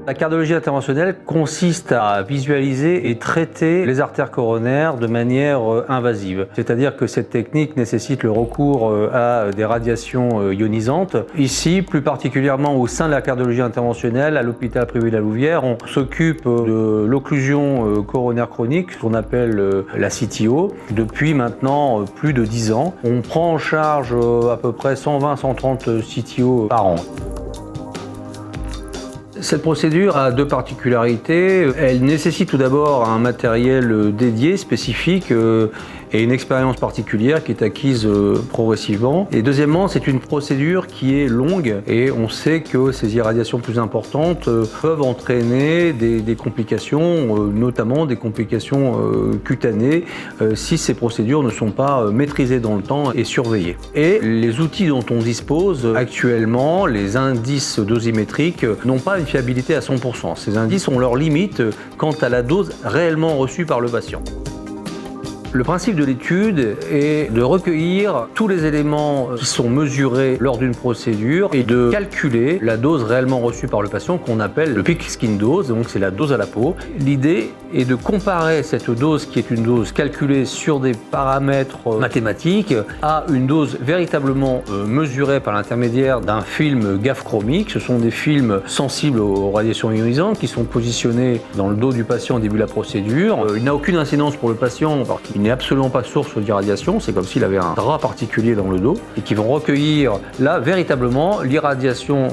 La cardiologie interventionnelle consiste à visualiser et traiter les artères coronaires de manière invasive. C'est-à-dire que cette technique nécessite le recours à des radiations ionisantes. Ici, plus particulièrement au sein de la cardiologie interventionnelle, à l'hôpital privé de la Louvière, on s'occupe de l'occlusion coronaire chronique, ce qu'on appelle la CTO, depuis maintenant plus de 10 ans. On prend en charge à peu près 120-130 CTO par an. Cette procédure a deux particularités. Elle nécessite tout d'abord un matériel dédié, spécifique, et une expérience particulière qui est acquise progressivement. Et deuxièmement, c'est une procédure qui est longue et on sait que ces irradiations plus importantes peuvent entraîner des complications, notamment des complications cutanées, si ces procédures ne sont pas maîtrisées dans le temps et surveillées. Et les outils dont on dispose actuellement, les indices dosimétriques, n'ont pas une fiabilité à 100%. Ces indices ont leurs limites quant à la dose réellement reçue par le patient. Le principe de l'étude est de recueillir tous les éléments qui sont mesurés lors d'une procédure et de calculer la dose réellement reçue par le patient qu'on appelle le peak skin dose, donc c'est la dose à la peau. L'idée est de comparer cette dose qui est une dose calculée sur des paramètres mathématiques à une dose véritablement mesurée par l'intermédiaire d'un film GAF chromique. Ce sont des films sensibles aux radiations ionisantes qui sont positionnés dans le dos du patient au début de la procédure. Il n'a aucune incidence pour le patient parce qu'il n'est absolument pas source d'irradiation, c'est comme s'il avait un drap particulier dans le dos et qui vont recueillir là véritablement l'irradiation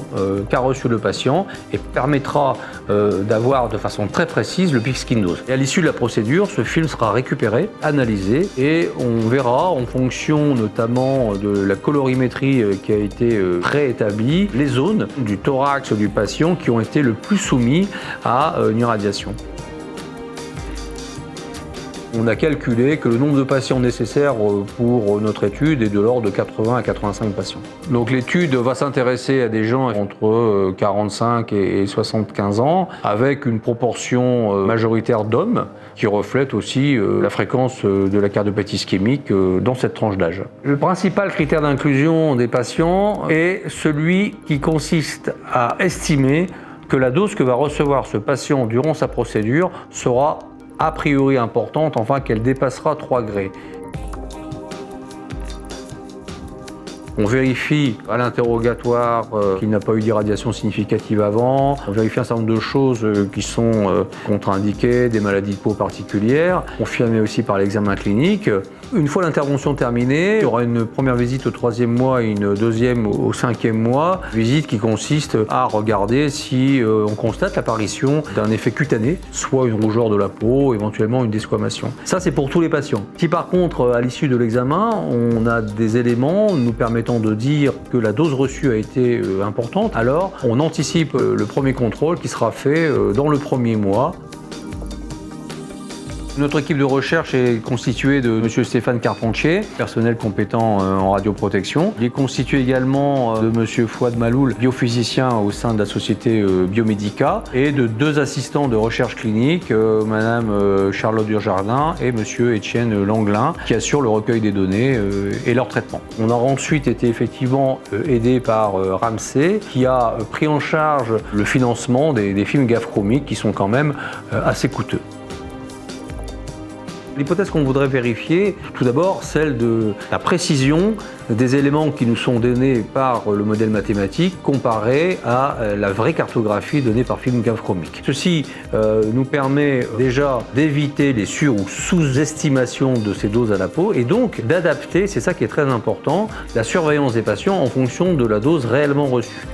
qu'a reçue le patient et permettra d'avoir de façon très précise le peak skin dose. Et à l'issue de la procédure, ce film sera récupéré, analysé et on verra en fonction notamment de la colorimétrie qui a été préétablie, les zones du thorax du patient qui ont été le plus soumis à une irradiation. On a calculé que le nombre de patients nécessaires pour notre étude est de l'ordre de 80 à 85 patients. Donc l'étude va s'intéresser à des gens entre 45 et 75 ans, avec une proportion majoritaire d'hommes, qui reflète aussi la fréquence de la cardiopathie ischémique dans cette tranche d'âge. Le principal critère d'inclusion des patients est celui qui consiste à estimer que la dose que va recevoir ce patient durant sa procédure sera a priori importante, enfin qu'elle dépassera 3 Gray. On vérifie à l'interrogatoire qu'il n'a pas eu d'irradiation significative avant. On vérifie un certain nombre de choses qui sont contre-indiquées, des maladies de peau particulières, confirmées aussi par l'examen clinique. Une fois l'intervention terminée, il y aura une première visite au 3e mois et une deuxième au 5e mois. Visite qui consiste à regarder si on constate l'apparition d'un effet cutané, soit une rougeur de la peau, éventuellement une desquamation. Ça, c'est pour tous les patients. Si par contre, à l'issue de l'examen, on a des éléments nous permettant de dire que la dose reçue a été importante, alors on anticipe le premier contrôle qui sera fait dans le 1er mois. Notre équipe de recherche est constituée de M. Stéphane Carpentier, personnel compétent en radioprotection. Il est constitué également de M. Fouad Maloul, biophysicien au sein de la société Biomédica, et de 2 assistants de recherche clinique, Mme Charlotte Durjardin et M. Étienne Langlin, qui assurent le recueil des données et leur traitement. On a ensuite été effectivement aidé par Ramsay, qui a pris en charge le financement des films GAF chromiques qui sont quand même assez coûteux. L'hypothèse qu'on voudrait vérifier, tout d'abord, celle de la précision des éléments qui nous sont donnés par le modèle mathématique comparé à la vraie cartographie donnée par film GAF chromique. Ceci nous permet déjà d'éviter les sur- ou sous-estimations de ces doses à la peau et donc d'adapter, c'est ça qui est très important, la surveillance des patients en fonction de la dose réellement reçue.